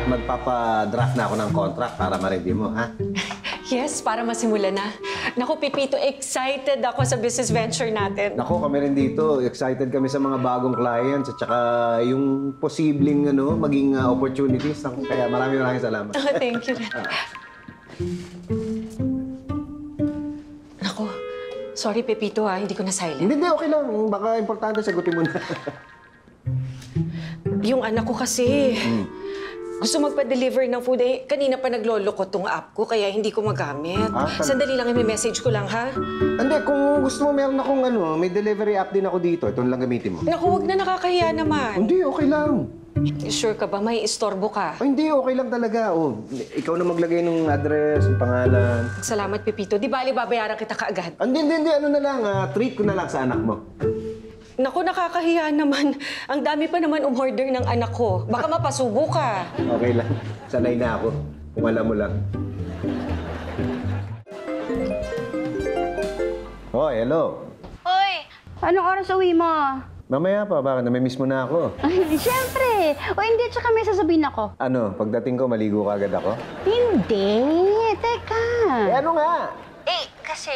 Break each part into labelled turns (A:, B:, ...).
A: at magpapa-draft na ako ng contract para ma-review mo, ha?
B: Yes, para masimulan na. Naku, Pipito, excited ako sa business venture natin.
A: Nako, kami rin dito. Excited kami sa mga bagong clients at saka yung posibleng maging opportunities. Kaya maraming salamat.
B: Thank you. Naku, sorry, Pepito, hindi ko na silent.
A: Hindi, okay lang. Baka importante, sagutin mo na.
B: Yung anak ko kasi, gusto magpa-deliver ng food. Kanina pa naglolo ko tong app ko, kaya hindi ko magamit. Sandali lang, may message ko lang, ha?
A: Hindi, kung gusto mo, meron akong may delivery app din ako dito. Ito lang gamitin mo.
B: Naku, wag na, nakakahiya naman.
A: Hindi, okay lang.
B: Sure ka ba? May istorbo ka?
A: Ay, hindi, okay lang talaga. Ikaw na maglagay ng address, ng pangalan.
B: Salamat, Pepito. Di bali, babayaran kita kaagad.
A: Hindi. Ano na lang, treat ko na lang sa anak mo.
B: Naku, nakakahiya naman. Ang dami pa naman umorder ng anak ko. Baka mapasubo ka.
A: Okay lang. Sanay na ako. Kung alam mo lang. Hoy, hello.
C: Hoy! Anong oras uwi mo?
A: Mamaya pa, bakit? Namimiss mo na ako.
C: Siyempre! O hindi, tsaka may sasabihin ako.
A: Ano, pagdating ko, maligo ka agad ako?
C: Hindi! Teka!
A: Ano nga?
C: Kasi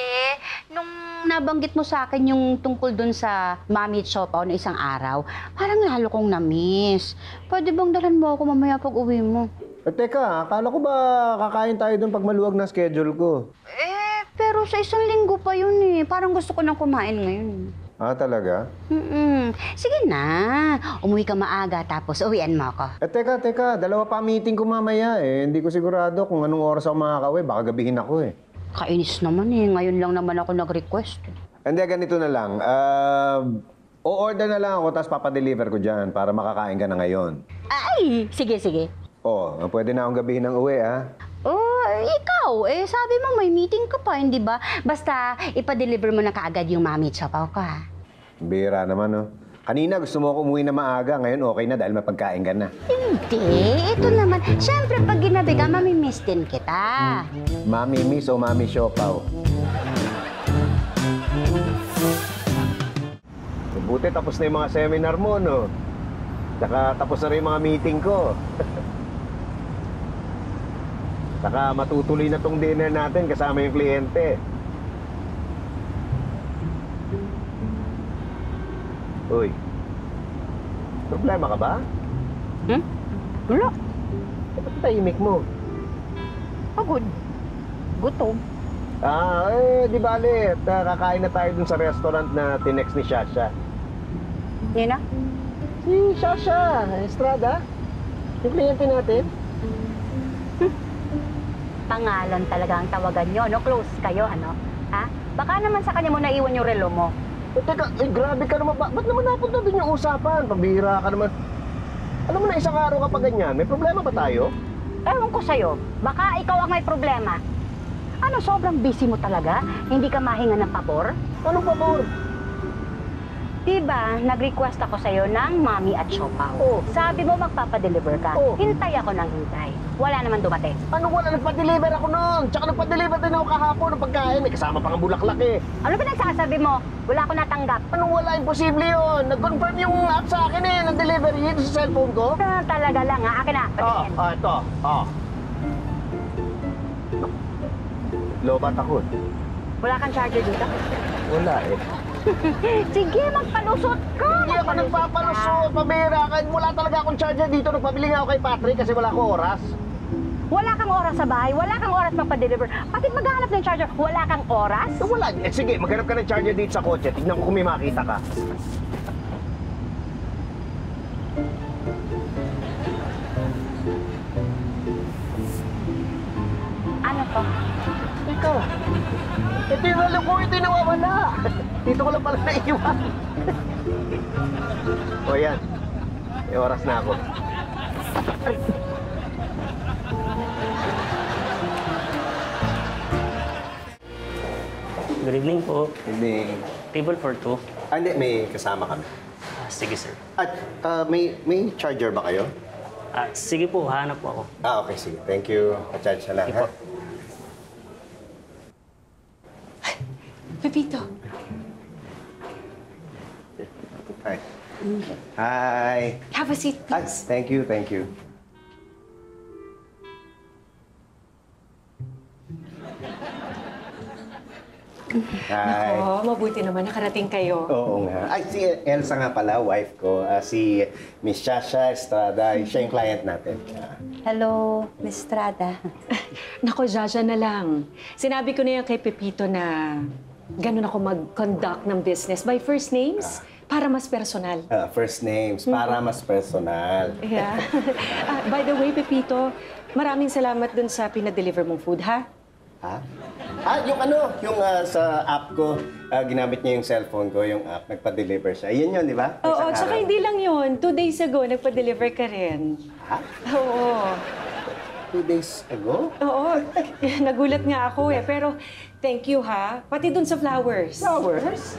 C: nung nabanggit mo sa akin yung tungkol dun sa Mami at Siopaw na isang araw, parang lalo kong na-miss. Pwede bang dalhan mo ako mamaya pag uwi mo?
A: Teka, akala ko ba kakain tayo dun pag maluwag na schedule ko?
C: Pero sa isang linggo pa yun eh. Parang gusto ko nang kumain ngayon.
A: Talaga?
C: Sige na. Umuwi ka maaga tapos uwian mo ako.
A: Teka. Dalawa pa meeting ko mamaya eh. Hindi ko sigurado kung anong oras ako makakauwi. Baka gabihin ako eh.
C: Kainis naman eh. Ngayon lang naman ako nag-request.
A: Hindi, ganito na lang. O-order na lang ako tapos papadeliver ko dyan para makakain ka na ngayon.
C: Ay! Sige.
A: Pwede na akong gabihin ng uwi, ha?
C: Ikaw, sabi mo may meeting ka pa, hindi ba? Basta ipa-deliver mo na kaagad yung Mami at Siopaw ko, ha?
A: Bira naman, no? Kanina gusto mo ako umuwi na maaga. Ngayon okay na dahil mapagkain ka na.
C: Hindi, ito naman. Siyempre, pag ginabi ka, mamimiss din kita.
A: Mami Miss o Mami Siopaw? Buti tapos na yung mga seminar mo, no? Tsaka tapos na rin yung mga meeting ko. Tsaka matutuloy na tong dinner natin kasama yung kliyente. Uy, problema ka ba?
C: Wala.
A: Ba't tahimik mo?
C: Pagod. Gutom.
A: Di bale. Kakain na tayo dun sa restaurant na tinext ni Shasha.
C: Yan na?
A: Si Shasha Estrada. Yung kliyente natin.
C: Pangalan talaga ang tawagan nyo, no? Close kayo, ano? Ha? Baka naman sa kanya mo naiwan yung relo mo.
A: Teka, grabe ka naman. Ba't naman napunta dun yung usapan? Pabira ka naman. Alam mo na, isang araw ka pa ganyan. May problema ba tayo?
C: Ewan ko sa'yo. Baka ikaw ang may problema. Ano, sobrang busy mo talaga? Hindi ka mahinga ng pabor?
A: Anong pabor?
C: Diba, nag-request ako sa'yo ng Mami at Siopaw. Sabi mo magpapadeliver ka. Hintay ako ng hintay. Wala naman dumating.
A: Ano wala? Nagpa-deliver ako noon. Tsaka nagpa-deliver din ako kahapon ng pagkain. May kasama pang bulaklak eh.
C: Ano ba nagsasabi mo? Wala ako natanggap.
A: Anong wala? Imposible yun. Nag-confirm yung app sa akin eh, ng delivery dito sa cellphone ko.
C: Talaga lang ha. Akin na. Patingin.
A: Ito. Lobat ako.
C: Wala kang charger dito?
A: Wala eh.
C: Sige, magpalusot ka.
A: Hindi ako nagpapalusot. Pabira ka. Wala talaga akong charger dito. Nagpabili nga ako kay Patrick kasi wala akong oras.
C: Wala kang oras sa bahay. Wala kang oras magpa-deliver. Bakit maghahanap ng charger? Wala kang oras?
A: Wala. Sige, maghanap ka ng charger dito sa kotse. Tignan ko kung may makita ka.
C: Ano to?
A: Ikaw. Ito yung alam ko, ito yung nawawala. Dito ko lang pala naiiwan. O yan. May oras na ako.
D: Good evening po.
A: Hindi.
D: Table for two.
A: Hindi, may kasama kami.
D: Sige, sir.
A: At may charger ba kayo?
D: Sige po, hanap po ako.
A: Okay, sige. Thank you. Pa-charge na lang,
D: Sige
A: ha?
D: po.
B: Pepito.
A: Hi. Hi.
B: Have a seat, please.
A: Thank you, thank you. Hi.
B: Nako, mabuti naman nakarating kayo.
A: Oo nga. Ay, si Elsa nga pala, wife ko. Si Miss Shasha Estrada, siya yung client natin.
C: Hello, Miss Strada.
B: Nako, Jaja na lang. Sinabi ko na yan kay Pepito na ganun ako mag-conduct ng business by first names para mas personal.
A: First names, para mas personal.
B: Yeah. By the way, Pepito, maraming salamat dun sa pinadeliver mong food, ha?
A: Ha? Yung sa app ko, ginamit niya yung cellphone ko, yung app, nagpa-deliver siya. Yun yun, di ba?
B: Oo,
A: Isang
B: tsaka
A: araw.
B: hindi lang yun. 2 days ago, nagpa-deliver ka rin.
A: Ha?
B: Oo.
A: 2 days ago?
B: Oo. Nagulat nga ako eh. Pero thank you, ha? Pati dun sa flowers.
A: Flowers?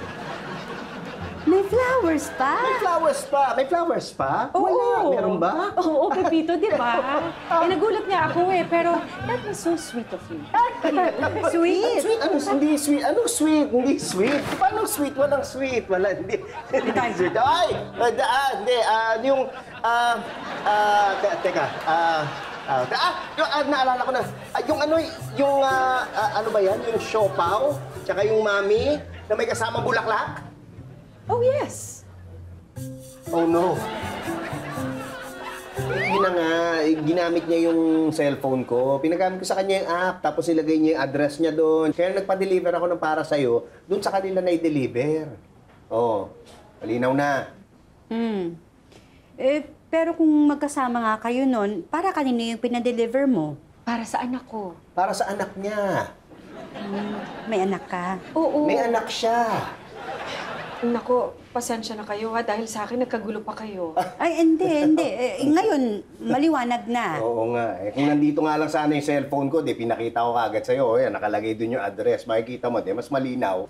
C: May flowers pa?
A: May flowers pa! May flowers pa?
B: Oo.
A: Wala, meron ba?
B: Oo, Pepito, di ba? Nagulat nga ako eh. Pero that was so sweet of you.
C: Sweet.
A: Sweet? Hindi sweet? Anong sweet? Hindi sweet. Paano sweet? Walang sweet. Wala, hindi. Hindi sweet. Ay! Hindi. Teka. Naalala ko na. Ano ba yan? Yung siopaw, tsaka yung mami, na may kasama bulaklak?
B: Oh, yes.
A: Oh, no. Yun na nga, ginamit niya yung cellphone ko. Pinagamit ko sa kanya yung app, tapos ilagay niya yung address niya doon. Kaya nagpa-deliver ako ng para sa'yo, doon sa kanila na i-deliver. Oh, malinaw na.
C: Pero kung magkasama nga kayo nun, para kanino yung pinadeliver mo?
B: Para sa anak ko.
A: Para sa anak niya.
C: May anak ka.
B: Oo.
A: May anak siya.
B: Nako, pasensya na kayo ha. Dahil sa akin, nagkagulo pa kayo.
C: Ay, hindi. Ngayon, maliwanag na.
A: Oo nga. Kung nandito nga lang sana yung cellphone ko, di pinakita ko kagad sa'yo. O yan, nakalagay doon yung address. Makikita mo, di, mas malinaw.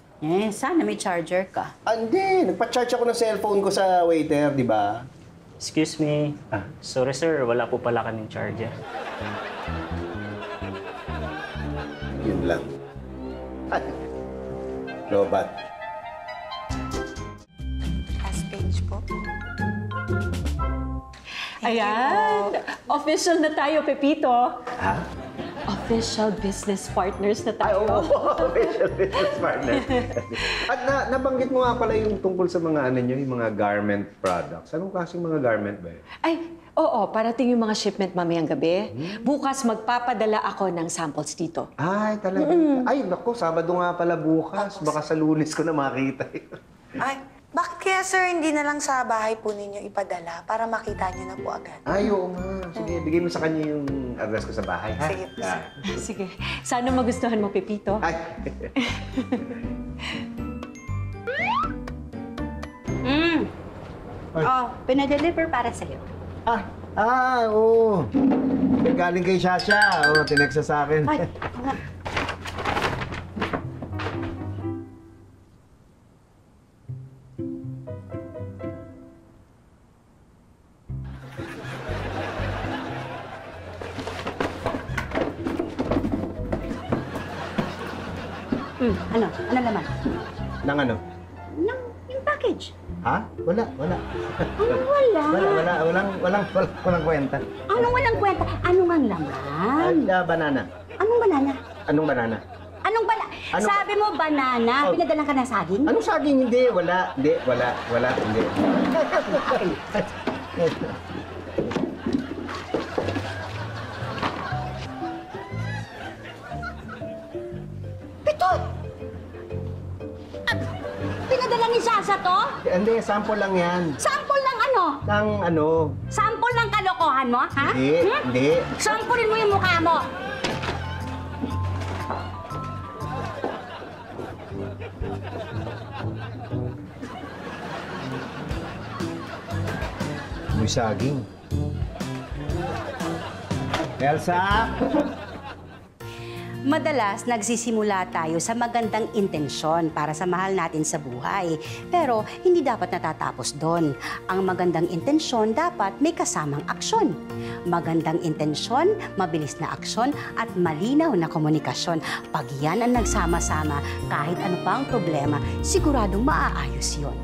C: Sana may charger ka.
A: Hindi, nagpa-charge ako ng cellphone ko sa waiter, di ba?
D: Excuse me. Sorry sir, wala po pala kaming charger.
A: Yun lang. Lobat.
E: Last page po.
B: Ayan. Official na tayo, Pepito.
A: Ha?
B: Official business partners na tayo.
A: Official business partner. At nabanggit mo nga pala yung tungkol sa mga yung mga garment products. Anong klaseng mga garment ba yun?
B: Ay, oo. Parating yung mga shipment mamayang gabi. Bukas magpapadala ako ng samples dito.
A: Ay, talaga. Ay, naku, Sabado nga pala bukas. Baka sa Lunes ko na makita yun.
E: Ay, bakit kaya sir hindi na lang sa bahay po ninyo ipadala para makita niyo na po agad?
A: Ay, oo nga. Sige, bigay mo sa kanya yung address ko sa bahay, ha?
E: Sige po, sir.
B: Sige. Sana magustuhan mo, Pepito.
A: Ay.
C: Pinadeliver para sa'yo.
A: Oo. Galing kay Shasha. Oo, tineksa sa akin.
C: Ay, Ano? Ano laman?
A: Nang ano?
C: Yung package.
A: Ha? Wala.
C: Wala.
A: Walang kwenta.
C: Anong walang kwenta? Anong ang laman?
A: Banana.
C: Anong banana?
A: Anong banana?
C: Anong banana?
A: Ano?
C: Sabi mo banana.
A: Oh.
C: Pinadala ka ng saging?
A: Anong saging? Hindi. Wala. Hindi.
C: Pitot! Pinadala ni Sasa to?
A: Hindi, sample lang yan.
C: Sample ng ano?
A: Ng ano?
C: Sample ng kalokohan mo, ha?
A: Hindi.
C: Sampulin mo yung mukha mo.
A: May saging. Elsa?
C: Madalas, nagsisimula tayo sa magandang intensyon para sa mahal natin sa buhay. Pero, hindi dapat natatapos doon. Ang magandang intensyon dapat may kasamang aksyon. Magandang intensyon, mabilis na aksyon, at malinaw na komunikasyon. Pag yan ang nagsama-sama, kahit ano pa ang problema, siguradong maaayos yun.